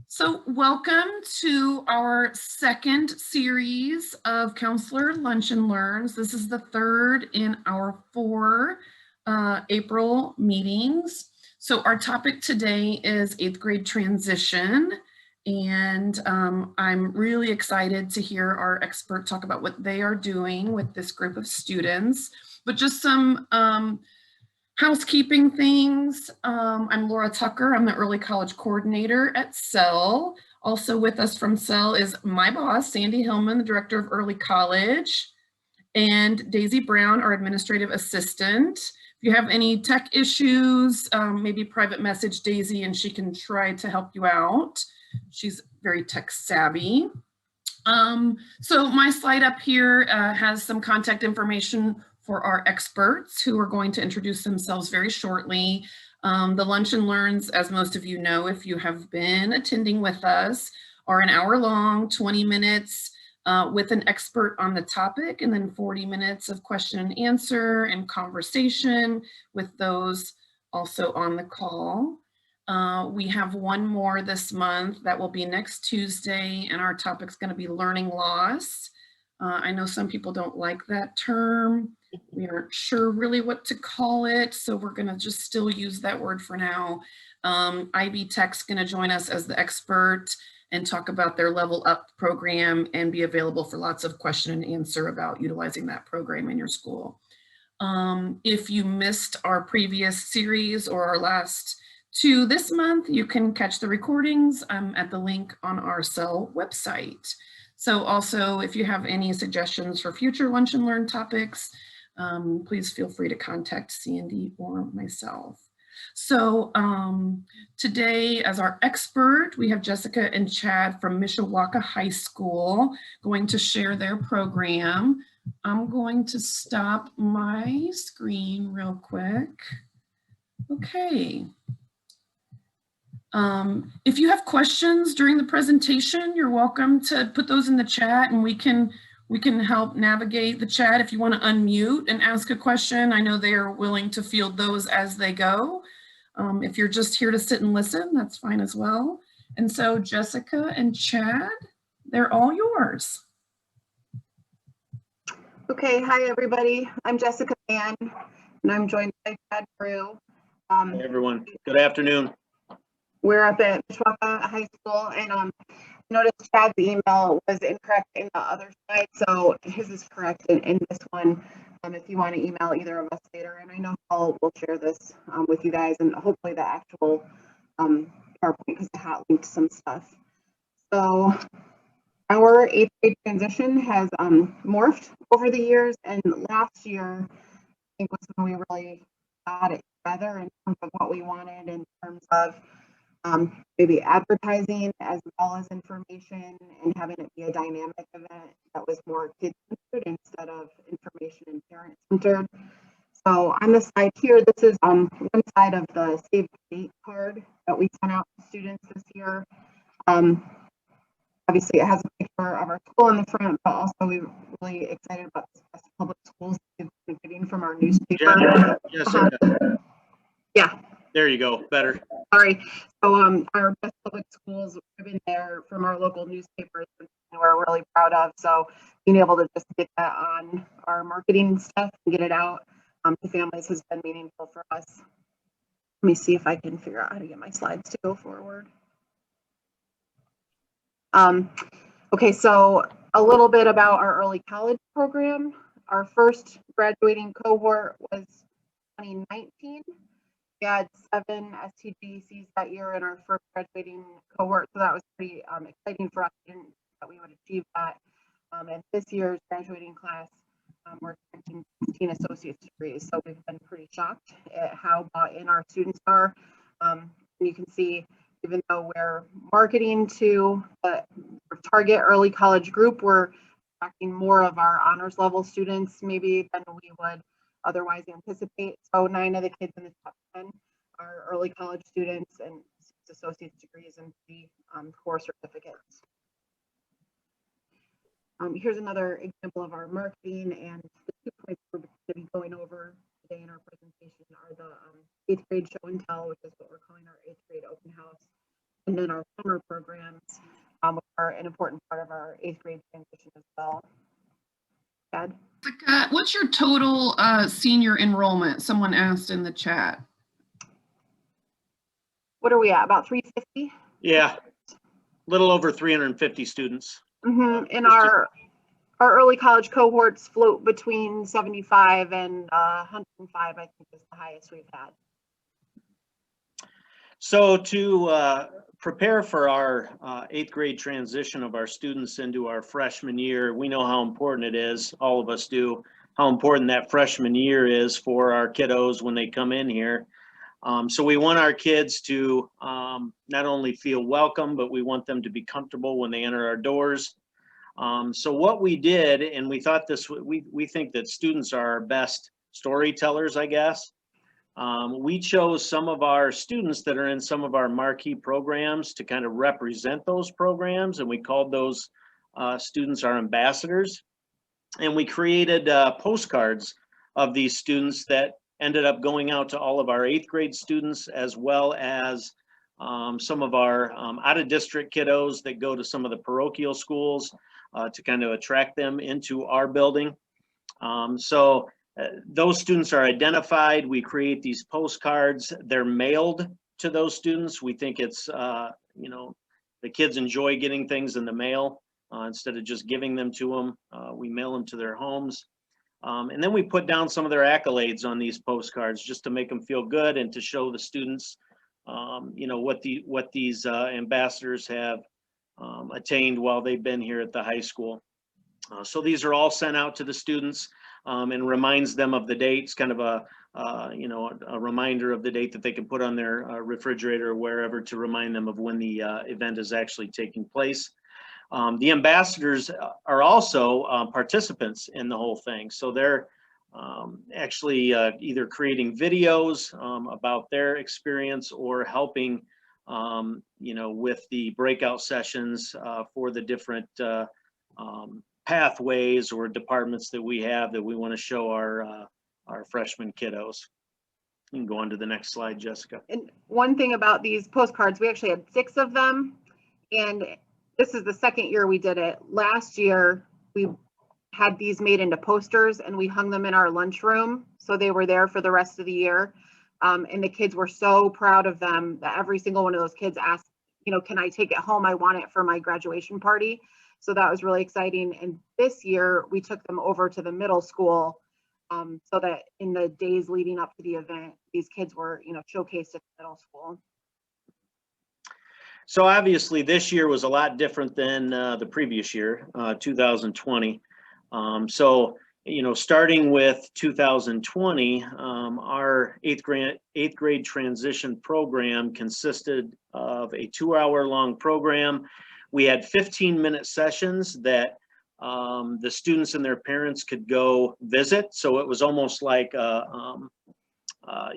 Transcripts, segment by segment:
So welcome to our second series of Counselor Lunch and Learns. This is the third in our 4 April meetings. So our topic today is 8th grade transition. And I'm really excited to hear our expert talk about what they are doing with this group of students. But just some housekeeping things. I'm Laura Tucker. I'm the early college coordinator at SEL. Also with us from SEL is my boss, Sandy Hillman, the director of early college, and Daisy Brown, our administrative assistant. If you have any tech issues, maybe private message Daisy and she can try to help you out. She's very tech savvy. So my slide up here has some contact information for our experts who are going to introduce themselves very shortly. The Lunch and Learns, as most of you know, if you have been attending with us, are an hour long, 20 minutes with an expert on the topic, and then 40 minutes of question and answer and conversation with those also on the call. We have one more this month that will be next Tuesday, and our topic's going to be learning loss. I know some people don't like that term. We aren't sure really what to call it, so we're going to just still use that word for now. IB Tech's going to join us as the expert and talk about their Level Up program and be available for lots of question and answer about utilizing that program in your school. If you missed our previous series or our last 2 this month, you can catch the recordings at the link on our SEL website. So also, if you have any suggestions for future Lunch and Learn topics, please feel free to contact Sandy or myself. So today, as our expert, we have Jessica and Chad from Mishawaka High School going to share their program. I'm going to stop my screen real quick. Okay. If you have questions during the presentation, you're welcome to put those in the chat and we can help navigate the chat. If you want to unmute and ask a question, I know they are willing to field those as they go. If you're just here to sit and listen, that's fine as well. And so Jessica and Chad, they're all yours. Okay, hi everybody. I'm Jessica Mann, and I'm joined by Chad Brew. Hey everyone, good afternoon. We're up at Mishawaka High School, and noticed Chad's email was incorrect in the other slide, so his is correct in this one. If you want to email either of us later, and I know Paul will share this with you guys, and hopefully the actual PowerPoint, because I hot linked some stuff. So our 8th grade transition has morphed over the years, and last year I think was when we really got it together in terms of what we wanted in terms of maybe advertising as well as information, and having it be a dynamic event that was more kid-centered instead of information and parent-centered. So on the side here, this is one side of the Save the Date card that we sent out to students this year. Obviously, it has a picture of our school in the front, but also we're really excited about the best public schools we've been getting from our newspaper. Jessica. Yeah. There you go, better. Sorry. So our best public schools have been there from our local newspapers, and we're really proud of. So being able to just get that on our marketing stuff and get it out to families has been meaningful for us. Let me see if I can figure out how to get my slides to go forward. Okay, so a little bit about our early college program. Our first graduating cohort was 2019. We had 7 STGCs that year in our first graduating cohort, so that was pretty exciting for us. Didn't think that we would achieve that. And this year's graduating class, we're expecting 16 associate's degrees, so we've been pretty shocked at how bought in our students are. You can see, even though we're marketing to the target early college group, we're attracting more of our honors level students maybe than we would otherwise anticipate. So 9 of the kids in the top 10 are early college students, and 6 associate's degrees and 3 core certificates. Here's another example of our marketing, and the 2 points we're going to be going over today in our presentation are the 8th grade show and tell, which is what we're calling our 8th grade open house, and then our summer programs, which are an important part of our 8th grade transition as well. Ed? Jessica, what's your total senior enrollment? Someone asked in the chat. What are we at? About 350? Yeah, a little over 350 students. Mm-hmm. And our early college cohorts float between 75 and 105, I think is the highest we've had. So to prepare for our 8th grade transition of our students into our freshman year, we know how important it is, all of us do, how important that freshman year is for our kiddos when they come in here. So we want our kids to not only feel welcome, but we want them to be comfortable when they enter our doors. So what we did, and we thought this, we think that students are our best storytellers, I guess. We chose some of our students that are in some of our marquee programs to kind of represent those programs, and we called those students our ambassadors. And we created postcards of these students that ended up going out to all of our 8th grade students, as well as some of our out-of-district kiddos that go to some of the parochial schools to kind of attract them into our building. So those students are identified. We create these postcards. They're mailed to those students. We think it's, you know, the kids enjoy getting things in the mail instead of just giving them to them. We mail them to their homes. And then we put down some of their accolades on these postcards just to make them feel good and to show the students, you know, what these ambassadors have attained while they've been here at the high school. So these are all sent out to the students and reminds them of the dates, kind of a, you know, a reminder of the date that they can put on their refrigerator or wherever to remind them of when the event is actually taking place. The ambassadors are also participants in the whole thing. So they're actually either creating videos about their experience or helping, you know, with the breakout sessions for the different pathways or departments that we have that we want to show our freshman kiddos. You can go on to the next slide, Jessica. And one thing about these postcards, we actually had 6 of them, and this is the second year we did it. Last year, we had these made into posters and we hung them in our lunchroom. So they were there for the rest of the year. And the kids were so proud of them that every single one of those kids asked, you know, can I take it home? I want it for my graduation party. So that was really exciting. And this year we took them over to the middle school so that in the days leading up to the event, these kids were, you know, showcased at the middle school. So obviously this year was a lot different than the previous year, 2020. So, you know, starting with 2020, our eighth grade transition program consisted of a 2-hour-long program. We had 15-minute sessions that the students and their parents could go visit. So it was almost like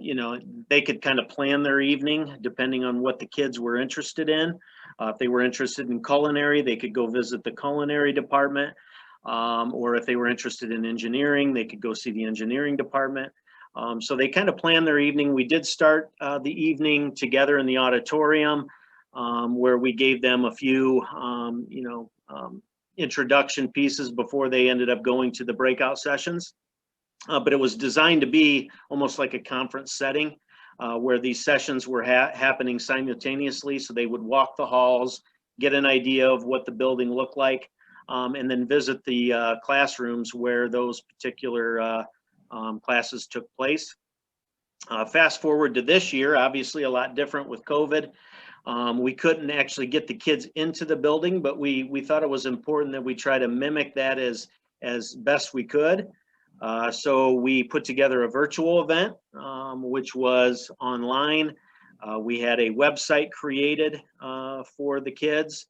you know, they could kind of plan their evening depending on what the kids were interested in. If they were interested in culinary, they could go visit the culinary department. Or if they were interested in engineering, they could go see the engineering department. So they kind of planned their evening. We did start the evening together in the auditorium where we gave them a few, you know, introduction pieces before they ended up going to the breakout sessions. But it was designed to be almost like a conference setting where these sessions were happening simultaneously. So they would walk the halls, get an idea of what the building looked like, and then visit the classrooms where those particular classes took place. Fast forward to this year, obviously a lot different with COVID. We couldn't actually get the kids into the building, but we thought it was important that we try to mimic that as best we could. So we put together a virtual event, which was online. We had a website created for the kids.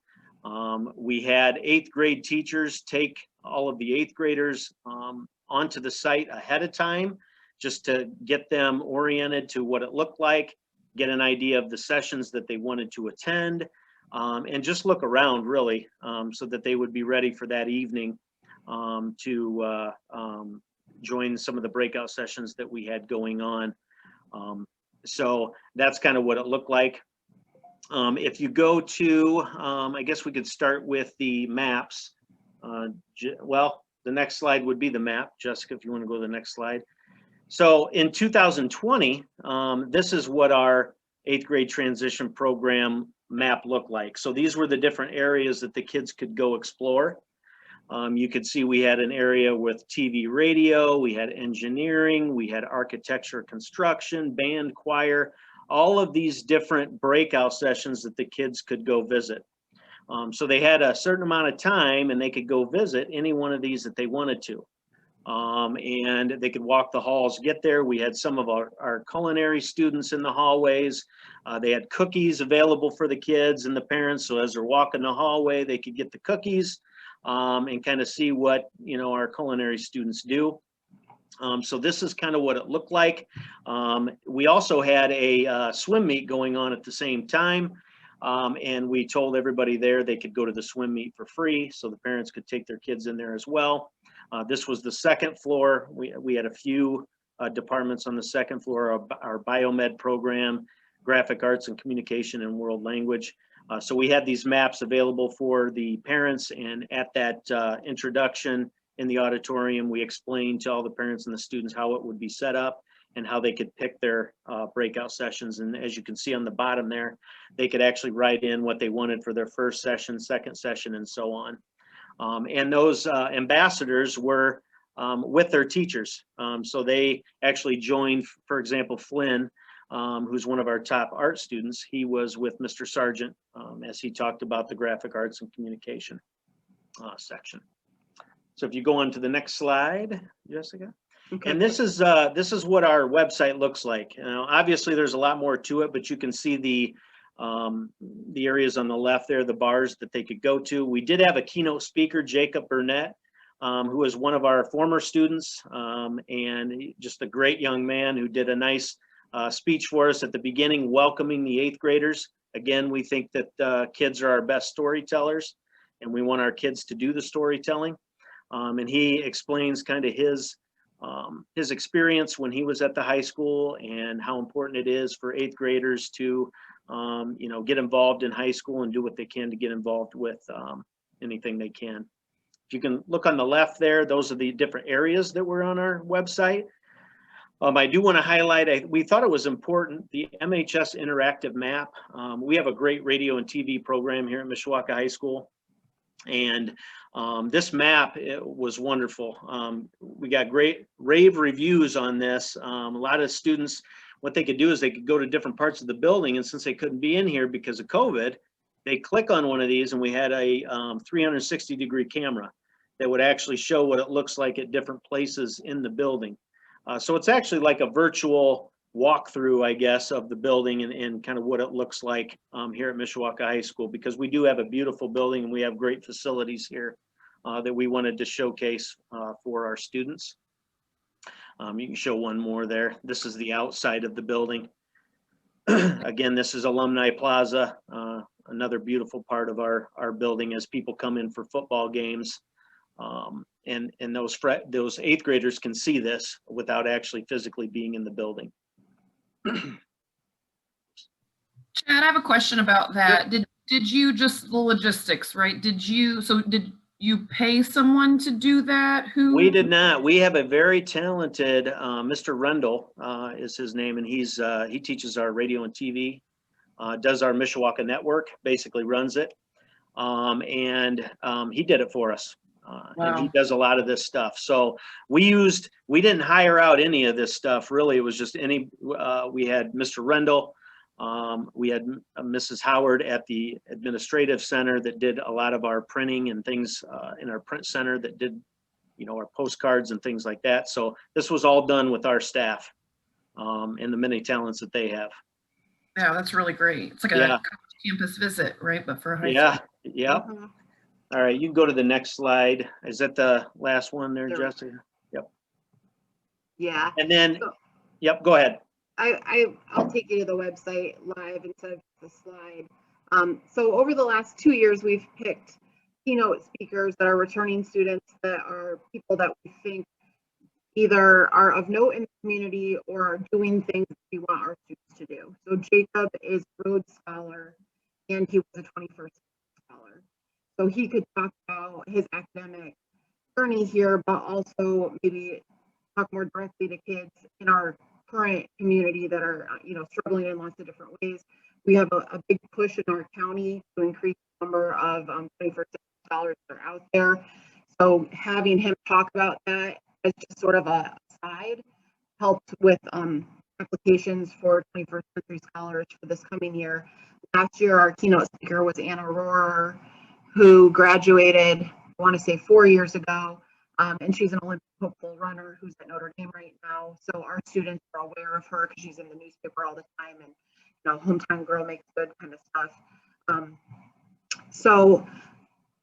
We had 8th grade teachers take all of the 8th graders onto the site ahead of time, just to get them oriented to what it looked like, get an idea of the sessions that they wanted to attend, and just look around really, so that they would be ready for that evening to join some of the breakout sessions that we had going on. So that's kind of what it looked like. If you go to, I guess we could start with the maps. Well, the next slide would be the map. Jessica, if you want to go to the next slide. So in 2020, this is what our 8th grade transition program map looked like. So these were the different areas that the kids could go explore. You could see we had an area with TV, radio, we had engineering, we had architecture, construction, band, choir, all of these different breakout sessions that the kids could go visit. So they had a certain amount of time and they could go visit any one of these that they wanted to. And they could walk the halls, get there. We had some of our culinary students in the hallways. They had cookies available for the kids and the parents. So as they're walking the hallway, they could get the cookies and kind of see what, our culinary students do. So this is kind of what it looked like. We also had a swim meet going on at the same time. And we told everybody there they could go to the swim meet for free. So the parents could take their kids in there as well. This was the second floor. We had a few departments on the second floor, our biomed program, graphic arts and communication and world language. So we had these maps available for the parents, and at that introduction in the auditorium, we explained to all the parents and the students how it would be set up and how they could pick their breakout sessions. And as you can see on the bottom there, they could actually write in what they wanted for their first session, second session, and so on. And those ambassadors were with their teachers. So they actually joined, for example, Flynn, who's one of our top art students. He was with Mr. Sargent as he talked about the graphic arts and communication section. So if you go on to the next slide, Jessica. Okay. And this is what our website looks like. Obviously, there's a lot more to it, but you can see the areas on the left there, the bars that they could go to. We did have a keynote speaker, Jacob Burnett, who was one of our former students, and just a great young man who did a nice speech for us at the beginning, welcoming the 8th graders. Again, we think that kids are our best storytellers, and we want our kids to do the storytelling. And he explains kind of his experience when he was at the high school and how important it is for 8th graders to get involved in high school and do what they can to get involved with anything they can. If you can look on the left there, those are the different areas that were on our website. I do want to highlight, we thought it was important, the MHS interactive map. We have a great radio and TV program here at Mishawaka High School. And this map, it was wonderful. We got great rave reviews on this. A lot of students, what they could do is they could go to different parts of the building, and since they couldn't be in here because of COVID, they click on one of these, and we had a 360-degree camera that would actually show what it looks like at different places in the building. So it's actually like a virtual walkthrough, I guess, of the building and kind of what it looks like here at Mishawaka High School, because we do have a beautiful building and we have great facilities here that we wanted to showcase for our students. You can show one more there. This is the outside of the building. Again, this is Alumni Plaza, another beautiful part of our building as people come in for football games. And those 8th graders can see this without actually physically being in the building. Chad, I have a question about that. Yep. Did you just the logistics, right? Did you pay someone to do that? We did not. We have a very talented Mr. Rendell is his name, and he teaches our radio and TV, does our Mishawaka network, basically runs it, and he did it for us. Wow. And he does a lot of this stuff. So we didn't hire out any of this stuff. Really, it was just we had Mr. Rendell, we had Mrs. Howard at the administrative center that did a lot of our printing and things in our print center that did, our postcards and things like that. So this was all done with our staff and the many talents that they have. Yeah, that's really great. It's like a campus visit, right? But for high school. Yeah. Mm-hmm. All right, you can go to the next slide. Is that the last one there, sure. Jessica? Yep. Yeah. And then, yep, go ahead. I'll take you to the website live instead of the slide. So over the last 2 years, we've picked keynote speakers that are returning students that are people that we think either are of note in the community or are doing things we want our students to do. So Jacob is a Rhodes Scholar. and he was a 21st scholar. So he could talk about his academic journey here, but also maybe talk more directly to kids in our current community that are, struggling in lots of different ways. We have a big push in our county to increase the number of 21st century scholars that are out there. So having him talk about that as just sort of a side helped with applications for 21st century scholars for this coming year. Last year, our keynote speaker was Anna Rohrer, who graduated, I want to say 4 years ago, and she's an Olympic hopeful runner who's at Notre Dame right now. So our students are aware of her because she's in the newspaper all the time, and hometown girl makes good kind of stuff. So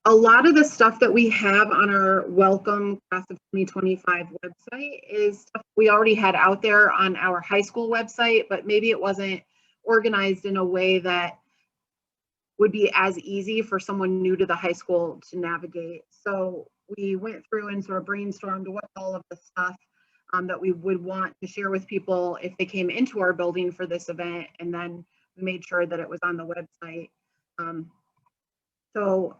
a lot of the stuff that we have on our Welcome Class of 2025 website is stuff we already had out there on our high school website, but maybe it wasn't organized in a way that would be as easy for someone new to the high school to navigate. So we went through and sort of brainstormed what all of the stuff that we would want to share with people if they came into our building for this event, and then we made sure that it was on the website. So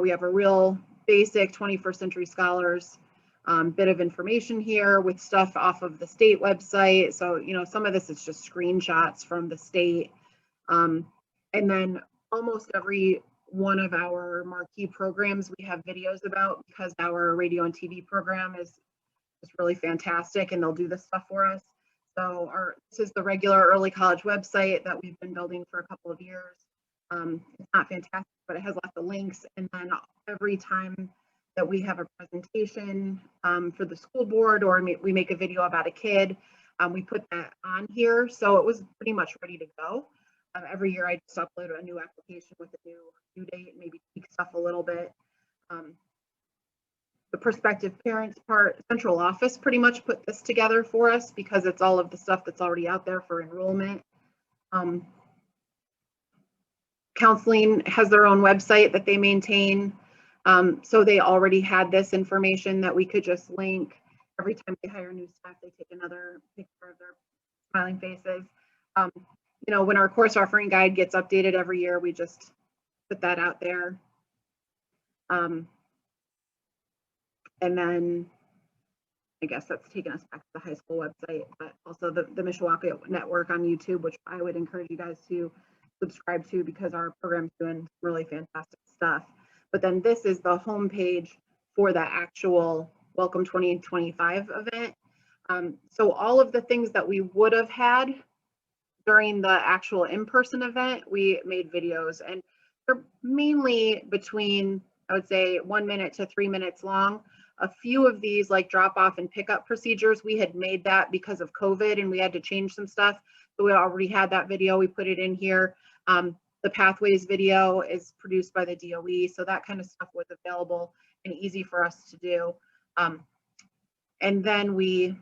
we have a real basic 21st century scholars bit of information here with stuff off of the state website. So, some of this is just screenshots from the state. And then almost every one of our marquee programs we have videos about, because our radio and TV program is really fantastic and they'll do this stuff for us. So this is the regular early college website that we've been building for a couple of years. It's not fantastic, but it has lots of links. And then every time that we have a presentation for the school board, or we make a video about a kid, we put that on here. So it was pretty much ready to go. Every year I just upload a new application with a new due date, maybe tweak stuff a little bit. The prospective parents part, central office pretty much put this together for us because it's all of the stuff that's already out there for enrollment. Counseling has their own website that they maintain. So they already had this information that we could just link. Every time they hire new staff, they take another picture of their smiling faces. When our course offering guide gets updated every year, we just put that out there. And then I guess that's taken us back to the high school website, but also the Mishawaka Network on YouTube, which I would encourage you guys to subscribe to because our program's doing really fantastic stuff. But then this is the homepage for the actual Welcome 2025 event. So all of the things that we would have had during the actual in-person event, we made videos, and they're mainly between, I would say, 1 minute to 3 minutes long. A few of these, like drop off and pickup procedures, we had made that because of COVID and we had to change some stuff. So we already had that video, we put it in here. The Pathways video is produced by the DOE, so that kind of stuff was available and easy for us to do. And then we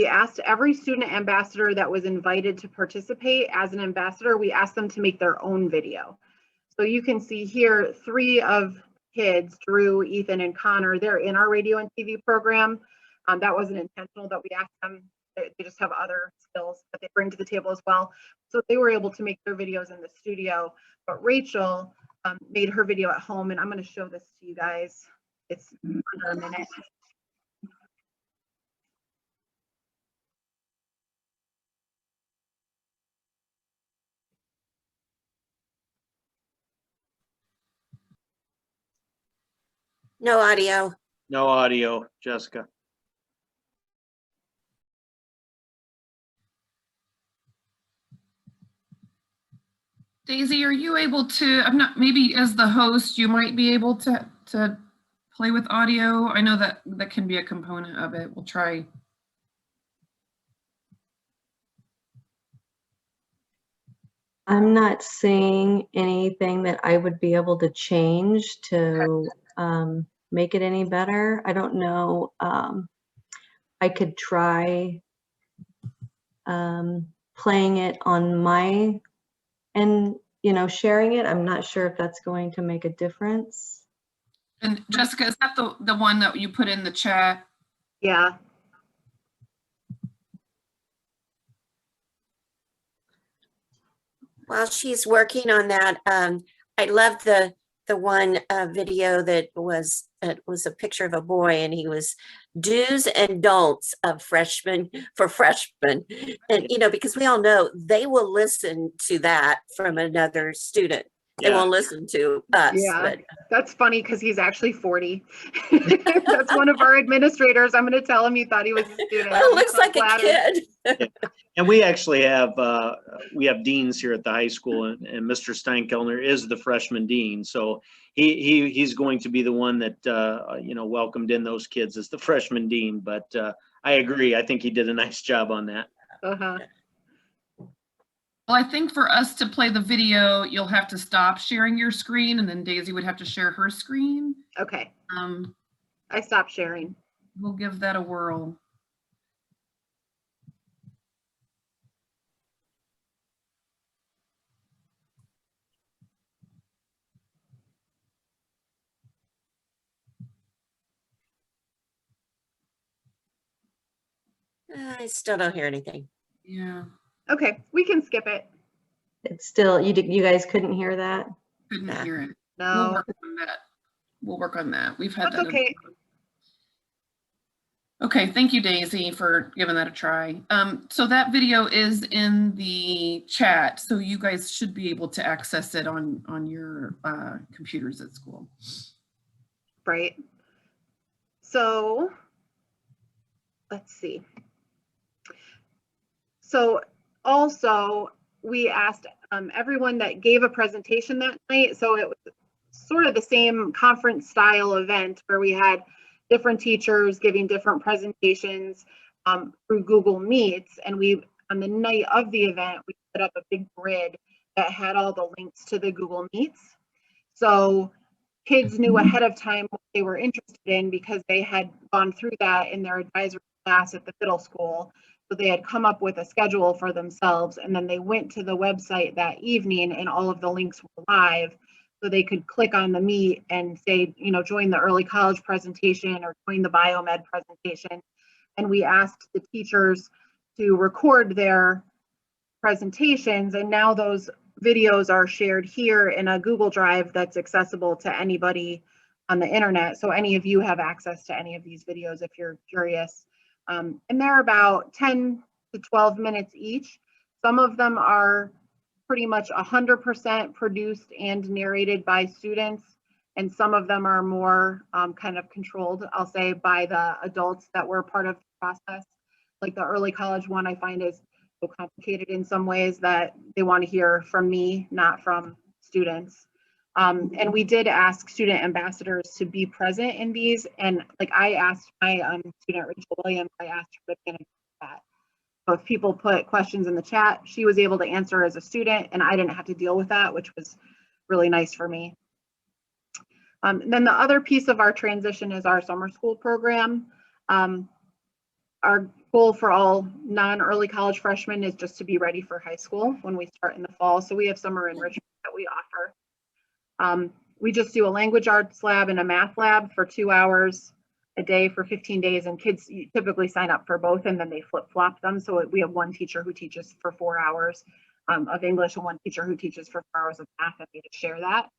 asked every student ambassador that was invited to participate as an ambassador, we asked them to make their own video. So you can see here, 3 of kids, Drew, Ethan, and Connor, they're in our radio and TV program. That wasn't intentional that we asked them. They just have other skills that they bring to the table as well. So they were able to make their videos in the studio. But Rachel made her video at home, and I'm going to show this to you guys. It's under a minute. No audio. No audio, Jessica. Daisy, are you able to, I'm not, maybe as the host, you might be able to play with audio. I know that can be a component of it. We'll try. I'm not seeing anything that I would be able to change to make it any better. I don't know. I could try playing it on my and sharing it. I'm not sure if that's going to make a difference. And Jessica, is that the one that you put in the chat? Yeah. While she's working on that, I love the one video that was, it was a picture of a boy, and he was do's and don'ts of freshmen for freshmen. And, you know, because we all know they will listen to that from another student. They Yeah. won't listen to us, Yeah. but That's funny because he's actually 40. That's one of our administrators. I'm going to tell him you thought he was a student. it looks So like a flattered. kid. And we actually have, we have deans here at the high school, and Mr. Steinkellner is the freshman dean. So he's going to be the one that, you know, welcomed in those kids as the freshman dean. But I agree. I think he did a nice job on that. Uh-huh. Well, I think for us to play the video, you'll have to stop sharing your screen, and then Daisy would have to share her screen. Okay. Um, I stopped sharing. we'll give that a whirl. I still don't hear anything. Yeah, Okay. We can skip it. It's still, you guys couldn't hear that? couldn't Nah. hear it. We'll No, work on that. We'll work on that. We've had that's that. okay. Okay, thank you, Daisy, for giving that a try. So that video is in the chat, so you guys should be able to access it on your computers at school. Right. So let's see. So also we asked everyone that gave a presentation that night. So it was sort of the same conference style event where we had different teachers giving different presentations through Google Meets. And we, on the night of the event, we put up a big grid that had all the links to the Google Meets. So kids knew ahead of time what they were interested in because they had gone through that in their advisory class at the middle school. So they had come up with a schedule for themselves, and then they went to the website that evening and all of the links were live. So they could click on the Meet and say, you know, join the early college presentation or join the biomed presentation. And we asked the teachers to record their presentations, and now those videos are shared here in a Google Drive that's accessible to anybody on the internet. So any of you have access to any of these videos if you're curious. And they're about 10 to 12 minutes each. Some of them are pretty much 100% produced and narrated by students, and some of them are more kind of controlled, I'll say, by the adults that were part of the process. Like the early college one I find is so complicated in some ways that they want to hear from me, not from students. And we did ask student ambassadors to be present in these. And like I asked my student, Rachel Williams, I asked her to be in a chat. So if people put questions in the chat, she was able to answer as a student, and I didn't have to deal with that, which was really nice for me. And then the other piece of our transition is our summer school program. Our goal for all non-early college freshmen is just to be ready for high school when we start in the fall. So we have summer enrichment that we offer. We just do a language arts lab and a math lab for 2 hours a day for 15 days, and kids typically sign up for both and then they flip-flop them. So we have one teacher who teaches for 4 hours of English and one teacher who teaches for 4 hours of math, and we just share that.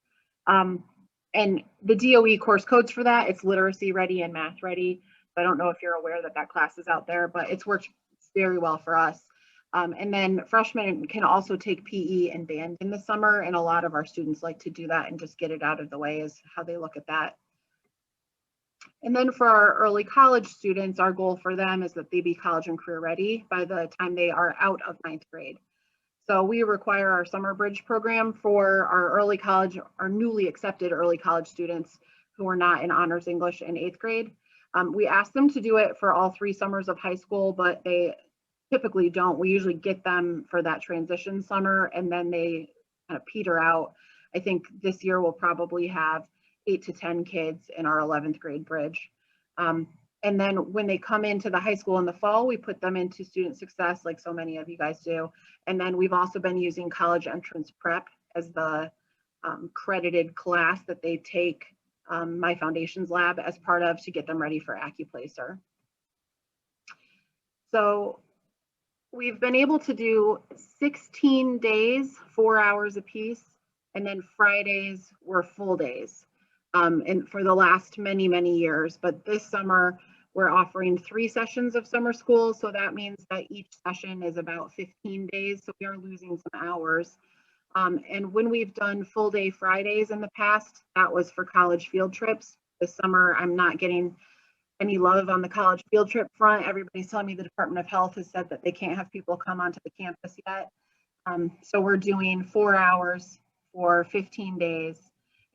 And the DOE course codes for that, it's literacy ready and math ready. I don't know if you're aware that that class is out there, but it's worked very well for us. And then freshmen can also take PE and band in the summer, and a lot of our students like to do that and just get it out of the way is how they look at that. And then for our early college students, our goal for them is that they be college and career ready by the time they are out of 9th grade. So we require our summer bridge program for our early college, our newly accepted early college students who are not in honors English in 8th grade. We ask them to do it for all 3 summers of high school, but they typically don't. We usually get them for that transition summer and then they kind of peter out. I think this year we'll probably have 8 to 10 kids in our 11th grade bridge. And then when they come into the high school in the fall, we put them into student success like so many of you guys do. And then we've also been using college entrance prep as the credited class that they take my foundations lab as part of to get them ready for AccuPlacer. So we've been able to do 16 days, 4 hours apiece, and then Fridays were full days. And for the last many, many years, but this summer we're offering 3 sessions of summer school. So that means that each session is about 15 days. So we are losing some hours. And when we've done full day Fridays in the past, that was for college field trips. This summer, I'm not getting any love on the college field trip front. Everybody's telling me the Department of Health has said that they can't have people come onto the campus yet. So we're doing 4 hours for 15 days,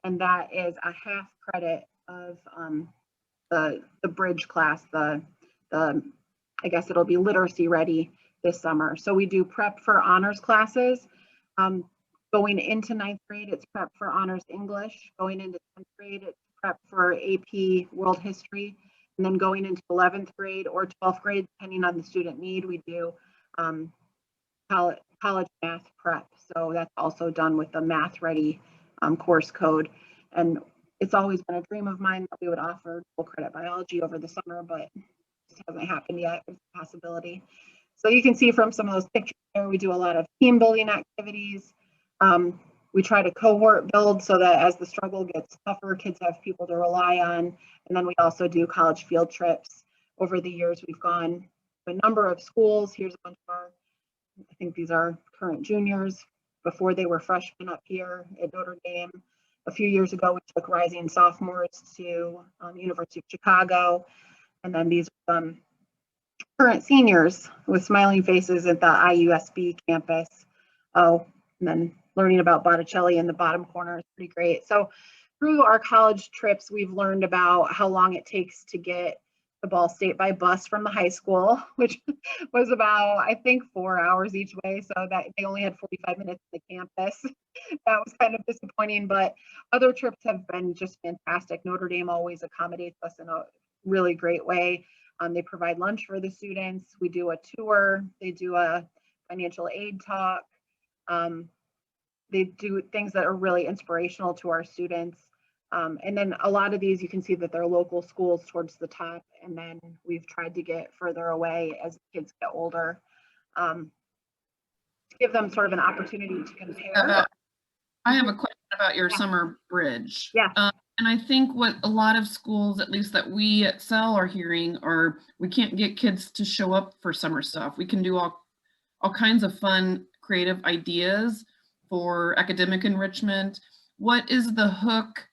and that is a half credit of the bridge class, the I guess it'll be literacy ready this summer. So we do prep for honors classes. Going into 9th grade, it's prep for honors English. Going into 10th grade, it's prep for AP World History. And then going into 11th grade or 12th grade, depending on the student need, we do college math prep. So that's also done with the Math Ready course code. And it's always been a dream of mine that we would offer full credit biology over the summer, but it just hasn't happened yet. It's a possibility. So you can see from some of those pictures there, we do a lot of team building activities. We try to cohort build so that as the struggle gets tougher, kids have people to rely on. And then we also do college field trips. Over the years, we've gone to a number of schools. Here's a bunch of our, I think these are current juniors before they were freshmen up here at Notre Dame. A few years ago, we took rising sophomores to University of Chicago. And then these current seniors with smiling faces at the IUSB campus. Oh, and then learning about Botticelli in the bottom corner is pretty great. So through our college trips, we've learned about how long it takes to get to Ball State by bus from the high school, which was about, I think, 4 hours each way. So that they only had 45 minutes to the campus. That was kind of disappointing, but other trips have been just fantastic. Notre Dame always accommodates us in a really great way. They provide lunch for the students. We do a tour. They do a financial aid talk. They do things that are really inspirational to our students. And then a lot of these, you can see that they're local schools towards the top. And then we've tried to get further away as kids get older. Give them sort of an opportunity to compare. I have a question about your summer bridge. Yeah. And I think what a lot of schools, at least that we at SEL are hearing, are we can't get kids to show up for summer stuff. We can do all kinds of fun, creative ideas for academic enrichment. What is the hook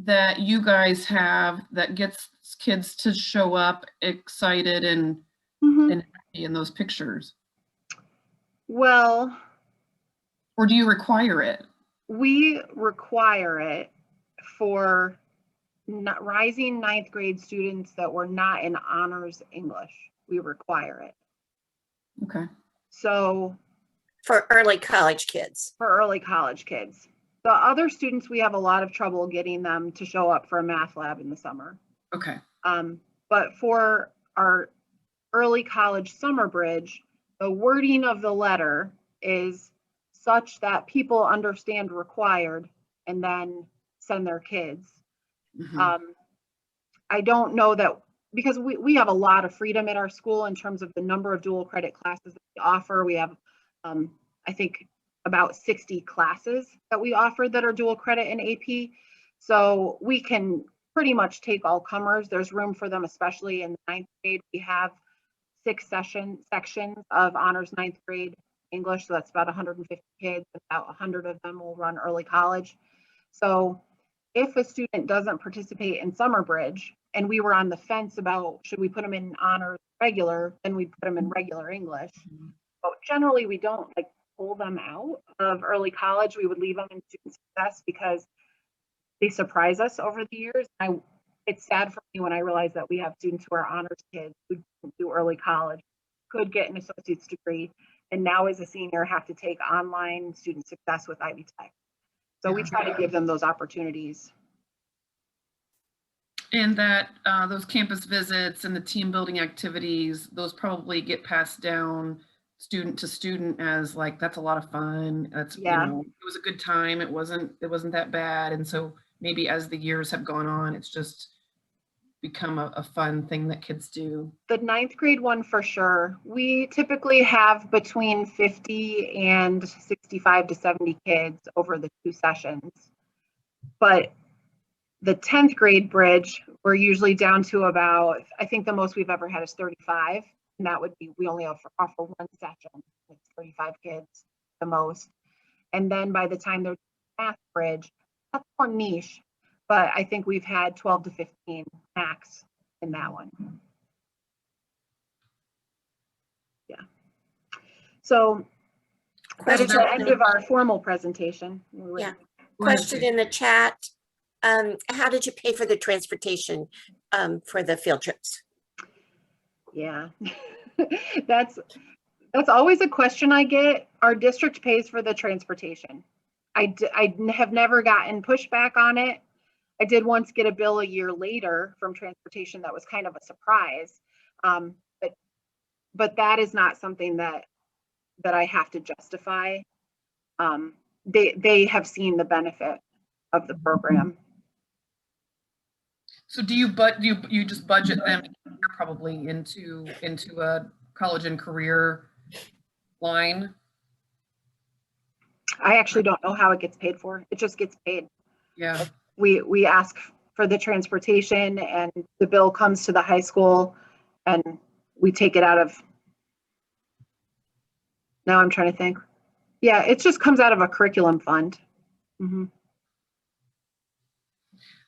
that you guys have that gets kids to show up excited and happy in those pictures? Well, or do you require it? We require it for rising 9th grade students that were not in honors English. We require it. Okay. So for early college kids. For early college kids. The other students, we have a lot of trouble getting them to show up for a math lab in the summer. Okay. But for our early college summer bridge, the wording of the letter is such that people understand required and then send their kids. I don't know that, because we have a lot of freedom at our school in terms of the number of dual credit classes that we offer. We have, I think, about 60 classes that we offer that are dual credit in AP. So we can pretty much take all comers. There's room for them, especially in the 9th grade. We have 6 sections of honors 9th grade English. So that's about 150 kids. About 100 of them will run early college. So if a student doesn't participate in summer bridge, and we were on the fence about should we put them in honors regular, then we put them in regular English. But generally we don't like pull them out of early college. We would leave them in student success because they surprise us over the years. It's sad for me when I realize that we have students who are honors kids who didn't do early college, could get an associate's degree, and now as a senior have to take online student success with Ivy Tech. So we try to give them those opportunities. And that those campus visits and the team building activities, those probably get passed down student to student as like, that's a lot of fun. That's, Yeah. You know, it was a good time. It wasn't that bad. And so maybe as the years have gone on, it's just become a fun thing that kids do. The 9th grade one for sure. We typically have between 50 and 65 to 70 kids over the 2 sessions. But the 10th grade bridge, we're usually down to about, I think the most we've ever had is 35. And that would be, we only offer 1 session. It's 35 kids the most. And then by the time they're math bridge, that's more niche, but I think we've had 12 to 15 max in that one. Yeah. So that is the end of our formal presentation. Yeah. Question in the chat. How did you pay for the transportation for the field trips? Yeah, that's always a question I get. Our district pays for the transportation. I have never gotten pushback on it. I did once get a bill a year later from transportation that was kind of a surprise. But that is not something that I have to justify. They have seen the benefit of the program. So do you just budget them probably into a college and career line? I actually don't know how it gets paid for. It just gets paid. Yeah. We ask for the transportation and the bill comes to the high school and we take it out of, now I'm trying to think. Yeah, it just comes out of a curriculum fund. Mm-hmm.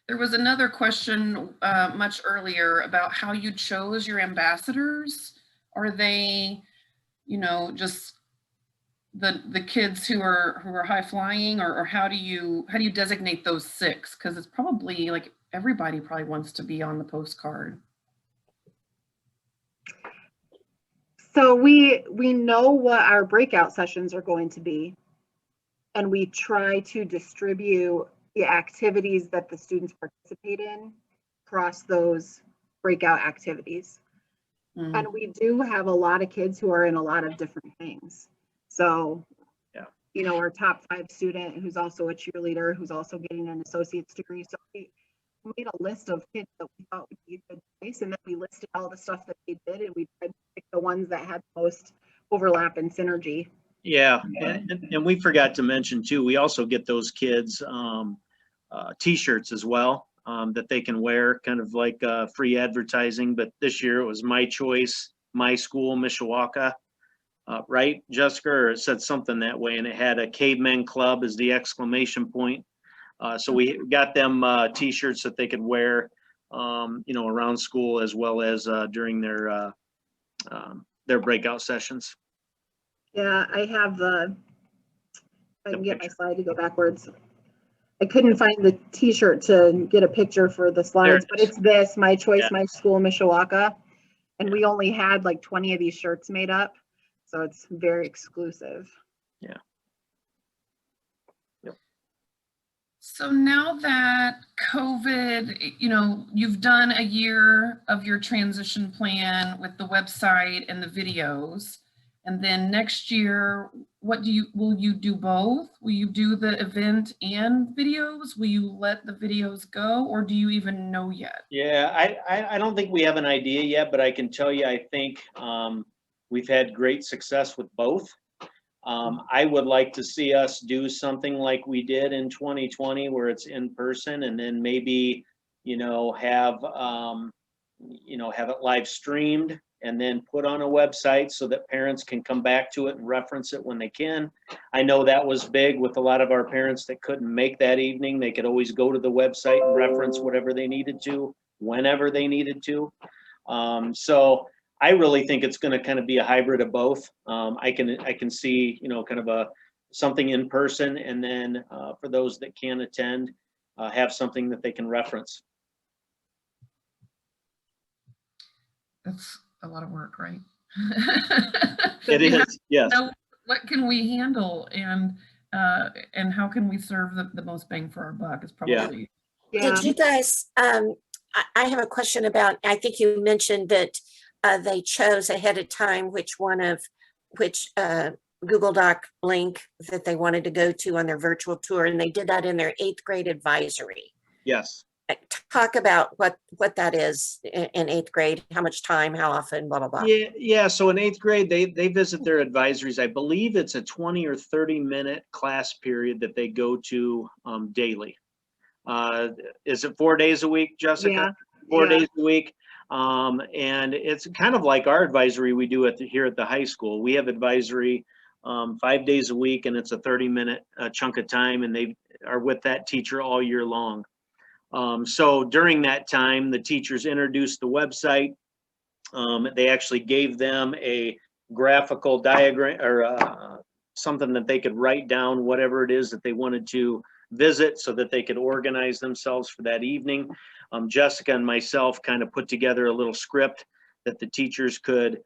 There was another question much earlier about how you chose your ambassadors. Are they, just the kids who are high flying, or how do you designate those 6? Because it's probably like everybody probably wants to be on the postcard. So we know what our breakout sessions are going to be, and we try to distribute the activities that the students participate in across those breakout activities. Mm-hmm. And we do have a lot of kids who are in a lot of different things. So, yeah, our top 5 student who's also a cheerleader, who's also getting an associate's degree. So we made a list of kids that we thought would be a good place, and then we listed all the stuff that they did, and we tried to pick the ones that had the most overlap and synergy. Yeah, and we forgot to mention too, we also get those kids t-shirts as well that they can wear, kind of like free advertising. But this year it was My Choice, My School, Mishawaka, right, Jessica? Or it said something that way, and it had a Cavemen Club as the exclamation point. So we got them t-shirts that they could wear, around school as well as during their breakout sessions. Yeah, I have if I can get my slide to go backwards. I couldn't find the t-shirt to get a picture for the slides, but it's this, My Choice, My School, Mishawaka. And we only had like 20 of these shirts made up. So it's very exclusive. Yeah. Yep. So now that COVID, you've done a year of your transition plan with the website and the videos. And then next year, will you do both? Will you do the event and videos? Will you let the videos go, or do you even know yet? Yeah, I don't think we have an idea yet, but I can tell you, I think we've had great success with both. I would like to see us do something like we did in 2020, where it's in person, and then maybe, have it live streamed and then put on a website so that parents can come back to it and reference it when they can. I know that was big with a lot of our parents that couldn't make that evening. They could always go to the website and reference whatever they needed to, whenever they needed to. So I really think it's going to kind of be a hybrid of both. I can see, kind of something in person, and then for those that can attend, have something that they can reference. That's a lot of work, right? It is, yes. What can we handle, and how can we serve the most bang for our buck is probably. Yeah. Did you guys, I have a question about, I think you mentioned that they chose ahead of time which Google Doc link that they wanted to go to on their virtual tour, and they did that in their 8th grade advisory. Yes. talk about what that is in 8th grade, how much time, how often, blah, blah, blah. Yeah. So in 8th grade, they visit their advisories. I believe it's a 20 or 30-minute class period that they go to daily. Is it 4 days a week, Jessica? Yeah. 4 Yeah. days a week. And it's kind of like our advisory we do here at the high school. We have advisory 5 days a week, and it's a 30-minute chunk of time, and they are with that teacher all year long. So during that time, the teachers introduced the website. They actually gave them a graphical diagram or something that they could write down whatever it is that they wanted to visit so that they could organize themselves for that evening. Jessica and myself kind of put together a little script that the teachers could,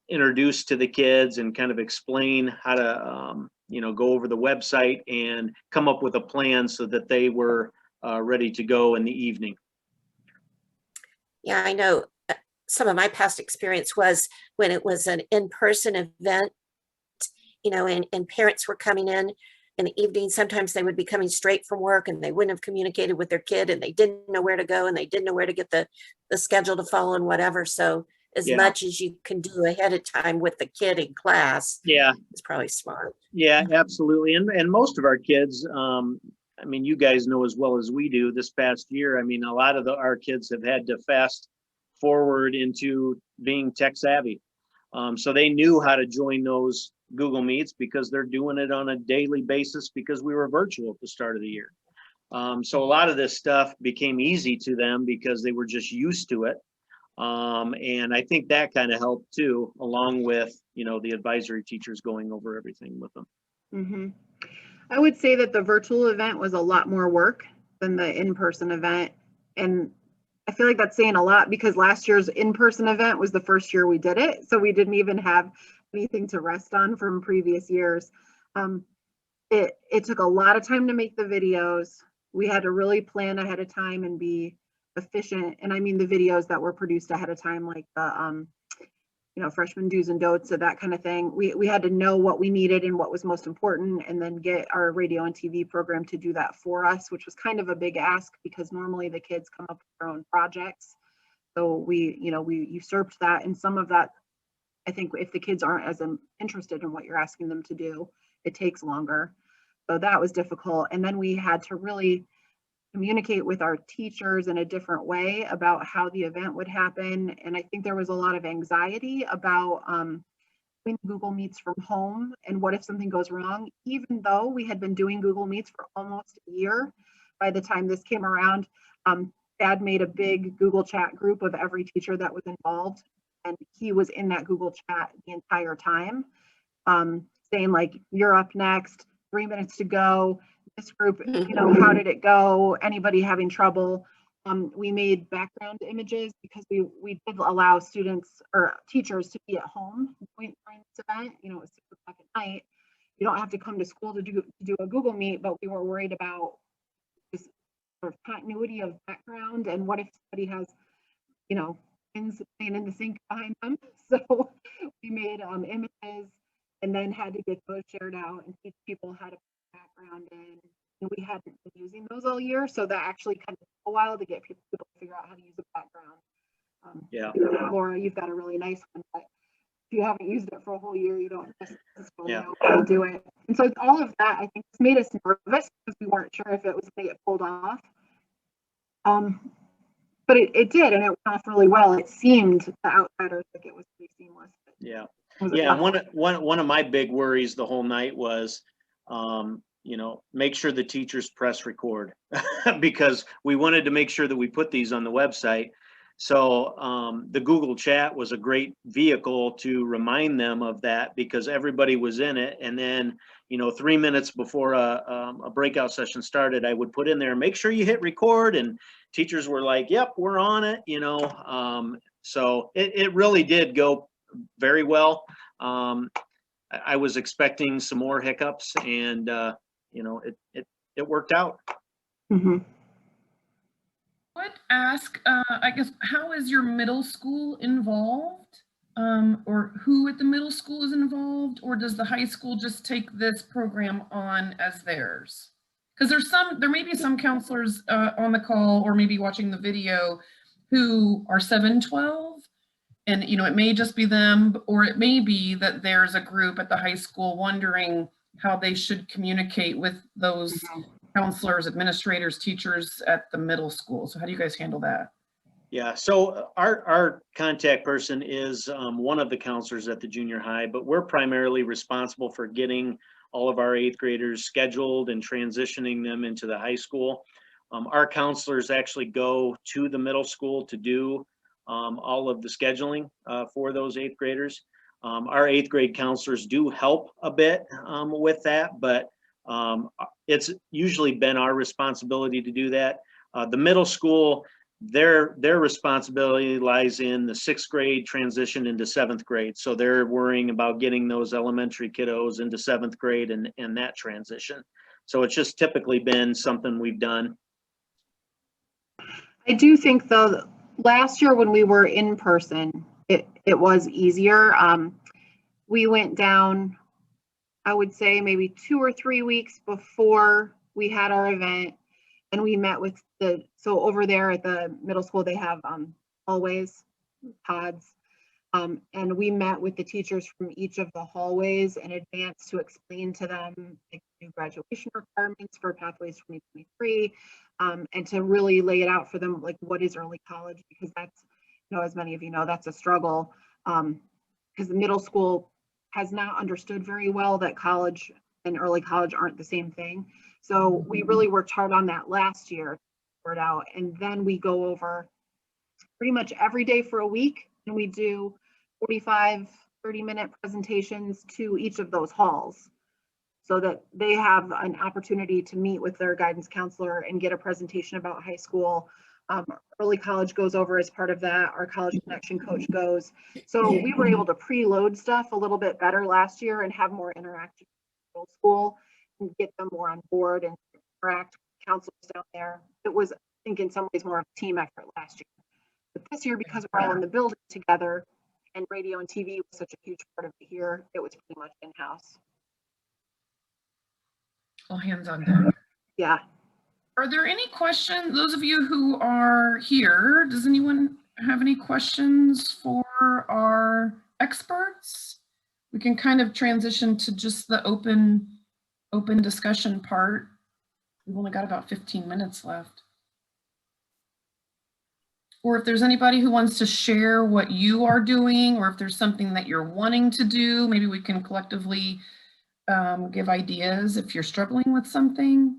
introduce to the kids and kind of explain how to, go over the website and come up with a plan so that they were ready to go in the evening. Yeah, I know some of my past experience was when it was an in-person event, and parents were coming in the evening. Sometimes they would be coming straight from work and they wouldn't have communicated with their kid and they didn't know where to go and they didn't know where to get the schedule to follow and whatever. So as much as you can do ahead of time with the kid in class, it's probably smart. Yeah, absolutely. And most of our kids, you guys know as well as we do this past year, a lot of our kids have had to fast forward into being tech savvy. So they knew how to join those Google Meets because they're doing it on a daily basis because we were virtual at the start of the year. So a lot of this stuff became easy to them because they were just used to it. And I think that kind of helped too, along with, the advisory teachers going over everything with them. Mm-hmm. I would say that the virtual event was a lot more work than the in-person event. And I feel like that's saying a lot because last year's in-person event was the first year we did it. So we didn't even have anything to rest on from previous years. It took a lot of time to make the videos. We had to really plan ahead of time and be efficient. And I mean the videos that were produced ahead of time, like the freshman do's and don'ts, so that kind of thing. We had to know what we needed and what was most important, and then get our radio and TV program to do that for us, which was kind of a big ask because normally the kids come up with their own projects. So we usurped that, and some of that, I think if the kids aren't as interested in what you're asking them to do, it takes longer. So that was difficult. And then we had to really communicate with our teachers in a different way about how the event would happen. And I think there was a lot of anxiety about doing Google Meets from home and what if something goes wrong, even though we had been doing Google Meets for almost a year. By the time this came around, Dad made a big Google chat group of every teacher that was involved. And he was in that Google chat the entire time, saying like, you're up next, 3 minutes to go. This group, how did it go? Anybody having trouble? We made background images because we did allow students or teachers to be at home during this event. It was 6 o'clock at night. You don't have to come to school to do a Google Meet, but we were worried about this sort of continuity of background and what if somebody has, pins playing in the sink behind them. So we made images and then had to get those shared out and teach people how to put background in. And we hadn't been using those all year, so that actually kind of took a while to get people to figure out how to use a background. Laura, you've got a really nice one, but if you haven't used it for a whole year, you don't necessarily know how to do it. And so all of that, I think, made us nervous because we weren't sure if it was going to get pulled off. But it did, and it went off really well. It seemed to outsiders like it was pretty seamless. One of my big worries the whole night was, make sure the teachers press record because we wanted to make sure that we put these on the website. So the Google chat was a great vehicle to remind them of that because everybody was in it. And then, 3 minutes before a breakout session started, I would put in there, make sure you hit record. And teachers were like, yep, we're on it, So it really did go very well. I was expecting some more hiccups and, it worked out. Mm-hmm. I guess, how is your middle school involved? Or who at the middle school is involved? Or does the high school just take this program on as theirs? Because there may be some counselors on the call or maybe watching the video who are 7-12, and it may just be them, or it may be that there's a group at the high school wondering how they should communicate with those counselors, administrators, teachers at the middle school. So how do you guys handle that? Yeah, so our contact person is one of the counselors at the junior high, but we're primarily responsible for getting all of our 8th graders scheduled and transitioning them into the high school. Our counselors actually go to the middle school to do all of the scheduling for those 8th graders. Our 8th grade counselors do help a bit with that, but it's usually been our responsibility to do that. The middle school, their responsibility lies in the 6th grade transition into 7th grade. So they're worrying about getting those elementary kiddos into 7th grade and that transition. So it's just typically been something we've done. I do think though, last year when we were in person, it was easier. We went down, I would say maybe 2 or 3 weeks before we had our event, and we met with so over there at the middle school, they have hallways, pods, and we met with the teachers from each of the hallways in advance to explain to them like new graduation requirements for Pathways 2023, and to really lay it out for them, like what is early college, because that's, as many of you know, that's a struggle, because the middle school has not understood very well that college and early college aren't the same thing. So we really worked hard on that last year, it out, and then we go over pretty much every day for a week, and we do 45, 30-minute presentations to each of those halls so that they have an opportunity to meet with their guidance counselor and get a presentation about high school. Early college goes over as part of that. Our college connection coach goes. So we were able to preload stuff a little bit better last year and have more interaction with middle school and get them more on board and interact with counselors down there. It was, I think, in some ways more of a team effort last year. But this year, because we're all in the building together and radio and TV was such a huge part of it here, it was pretty much in-house. All hands on deck. Yeah. Are there any questions, those of you who are here, does anyone have any questions for our experts? We can kind of transition to just the open discussion part. We've only got about 15 minutes left. Or if there's anybody who wants to share what you are doing, or if there's something that you're wanting to do, maybe we can collectively give ideas if you're struggling with something.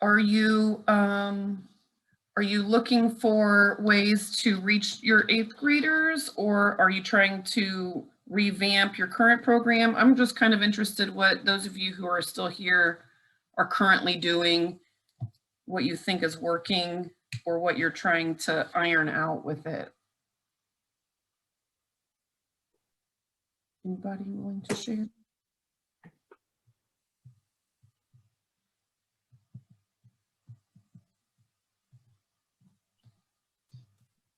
Are you looking for ways to reach your 8th graders, or are you trying to revamp your current program? I'm just kind of interested what those of you who are still here are currently doing, what you think is working, or what you're trying to iron out with it. Anybody willing to share?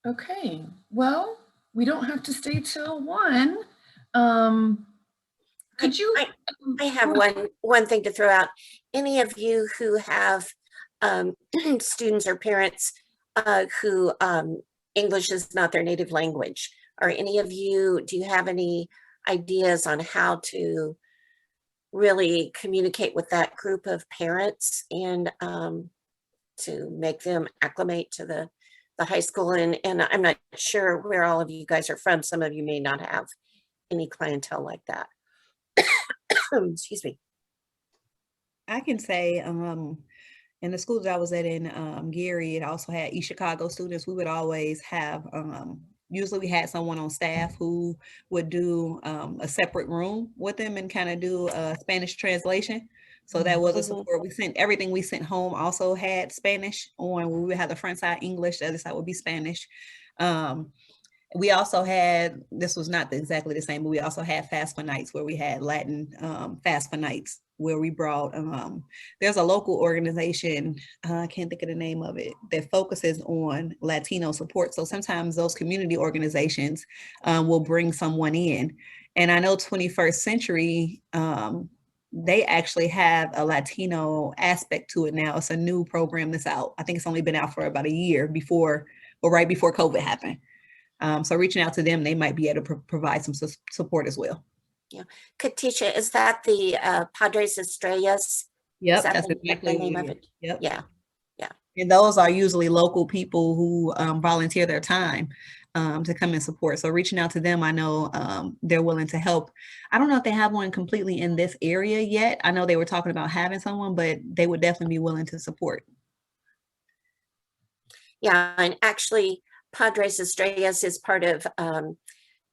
Okay, well, we don't have to stay till 1. Could you? I have one thing to throw out. Any of you who have students or parents who English is not their native language, or any of you, do you have any ideas on how to really communicate with that group of parents and to make them acclimate to the high school? And I'm not sure where all of you guys are from. Some of you may not have any clientele like that. Excuse me. I can say in the school that I was at in Gary, it also had East Chicago students. We would always have, usually we had someone on staff who would do a separate room with them and kind of do a Spanish translation. So that was a support. We sent everything we sent home also had Spanish on. We would have the front side English, the other side would be Spanish. We also had, this was not exactly the same, but we also had FAFSA nights where we had Latin FAFSA nights where we brought, there's a local organization, I can't think of the name of it, that focuses on Latino support. So sometimes those community organizations will bring someone in. And I know 21st Century, they actually have a Latino aspect to it now. It's a new program that's out. I think it's only been out for about a year before, or right before COVID happened. So reaching out to them, they might be able to provide some support as well. Yeah. Katisha, is that the Padres Estrellas? Yep, Is that that's the exactly name what of it is. it? Yep. Yeah. And those are usually local people who volunteer their time to come and support. So reaching out to them, I know they're willing to help. I don't know if they have one completely in this area yet. I know they were talking about having someone, but they would definitely be willing to support. Yeah, and actually Padres Estrellas is part of,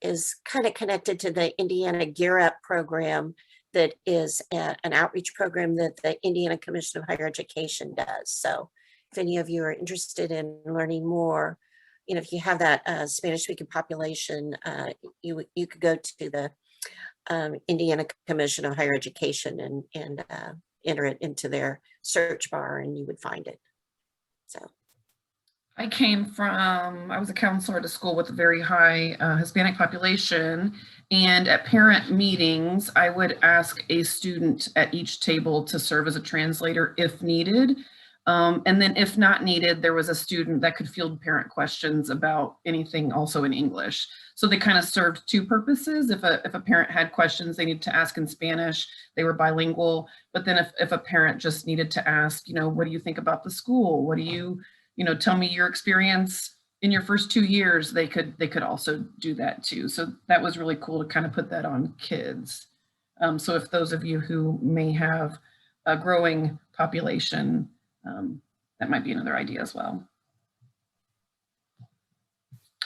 is kind of connected to the Indiana Gear Up program that is an outreach program that the Indiana Commission of Higher Education does. So if any of you are interested in learning more, you know, if you have that Spanish speaking population, you could go to the Indiana Commission of Higher Education and enter it into their search bar and you would find it. So. I was a counselor at a school with a very high Hispanic population, and at parent meetings, I would ask a student at each table to serve as a translator if needed. And then if not needed, there was a student that could field parent questions about anything also in English. So they kind of served two purposes. If a parent had questions they needed to ask in Spanish, they were bilingual. But then if a parent just needed to ask, you know, what do you think about the school? What do you know, tell me your experience in your first 2 years, they could also do that too. So that was really cool to kind of put that on kids. So if those of you who may have a growing population, that might be another idea as well.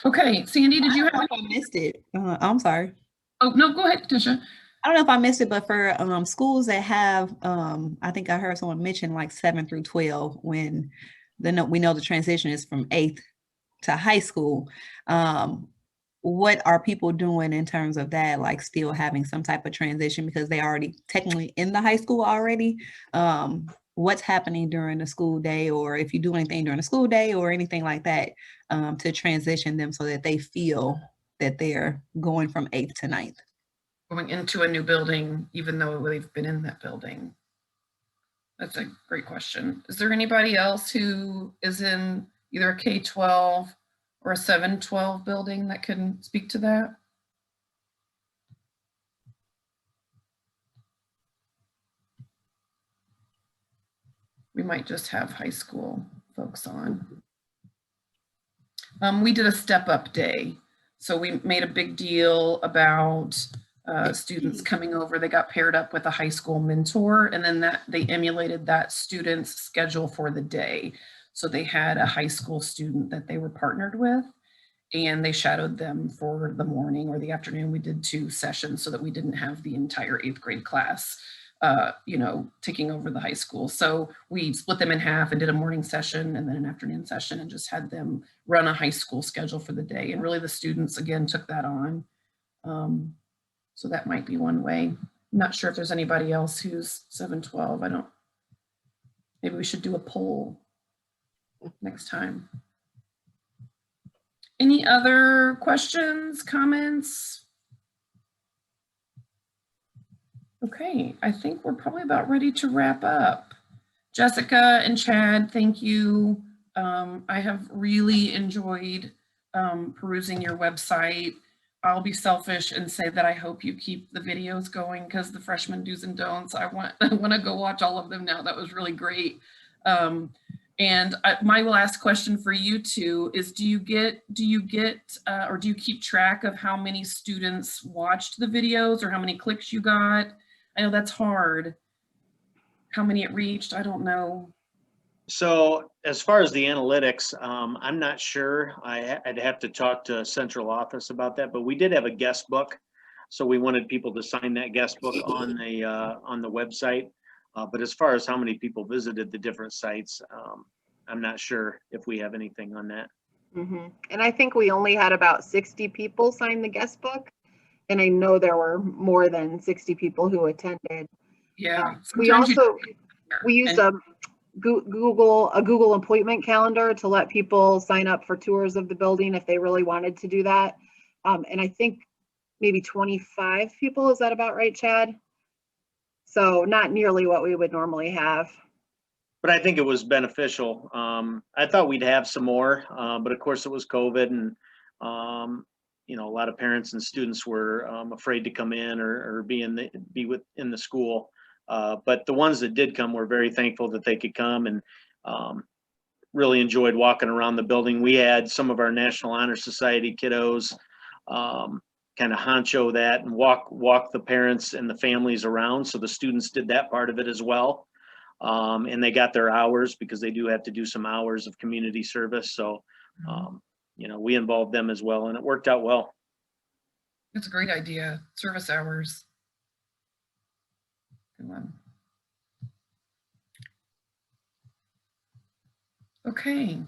Okay, Sandy, did you have? I missed it. I'm sorry. Oh, no, go ahead, Tisha. I don't know if I missed it, but for schools that have, I think I heard someone mention like 7 through 12 when we know the transition is from 8th to high school. What are people doing in terms of that, like still having some type of transition because they already technically in the high school already? What's happening during the school day, or if you do anything during the school day or anything like that to transition them so that they feel that they're going from 8th to 9th? Going into a new building, even though they've been in that building. That's a great question. Is there anybody else who is in either a K-12 or a 7-12 building that can speak to that? We might just have high school folks on. We did a step-up day. So we made a big deal about students coming over. They got paired up with a high school mentor, and then they emulated that student's schedule for the day. So they had a high school student that they were partnered with, and they shadowed them for the morning or the afternoon. We did 2 sessions so that we didn't have the entire 8th grade class, you know, taking over the high school. So we split them in half and did a morning session and then an afternoon session and just had them run a high school schedule for the day. And really the students, again, took that on. So that might be one way. I'm not sure if there's anybody else who's 7-12. Maybe we should do a poll next time. Any other questions, comments? Okay, I think we're probably about ready to wrap up. Jessica and Chad, thank you. I have really enjoyed perusing your website. I'll be selfish and say that I hope you keep the videos going because the freshman do's and don'ts, I want to go watch all of them now. That was really great. My last question for you two is, do you keep track of how many students watched the videos or how many clicks you got? I know that's hard. How many it reached, I don't know. So as far as the analytics, I'm not sure. I'd have to talk to central office about that, but we did have a guest book. So we wanted people to sign that guest book on the website. But as far as how many people visited the different sites, I'm not sure if we have anything on that. And I think we only had about 60 people sign the guest book. And I know there were more than 60 people who attended. Yeah. We sometimes you also, don't we used and- a Google appointment calendar to let people sign up for tours of the building if they really wanted to do that. And I think maybe 25 people, is that about right, Chad? So not nearly what we would normally have. But I think it was beneficial. I thought we'd have some more, but of course it was COVID, and you know, a lot of parents and students were afraid to come in or be in the school. But the ones that did come were very thankful that they could come, and really enjoyed walking around the building. We had some of our National Honor Society kiddos kind of honcho that and walk the parents and the families around. So the students did that part of it as well. And they got their hours because they do have to do some hours of community service. So, you know, we involved them as well, and it worked out well. It's a great idea. Service hours. Good one. Okay.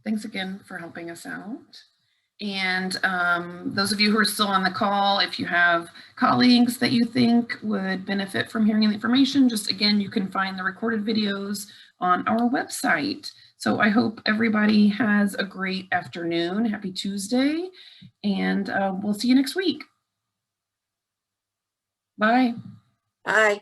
Thanks again for helping us out. And those of you who are still on the call, if you have colleagues that you think would benefit from hearing the information, just again, you can find the recorded videos on our website. So I hope everybody has a great afternoon. Happy Tuesday, and we'll see you next week. Bye. Bye.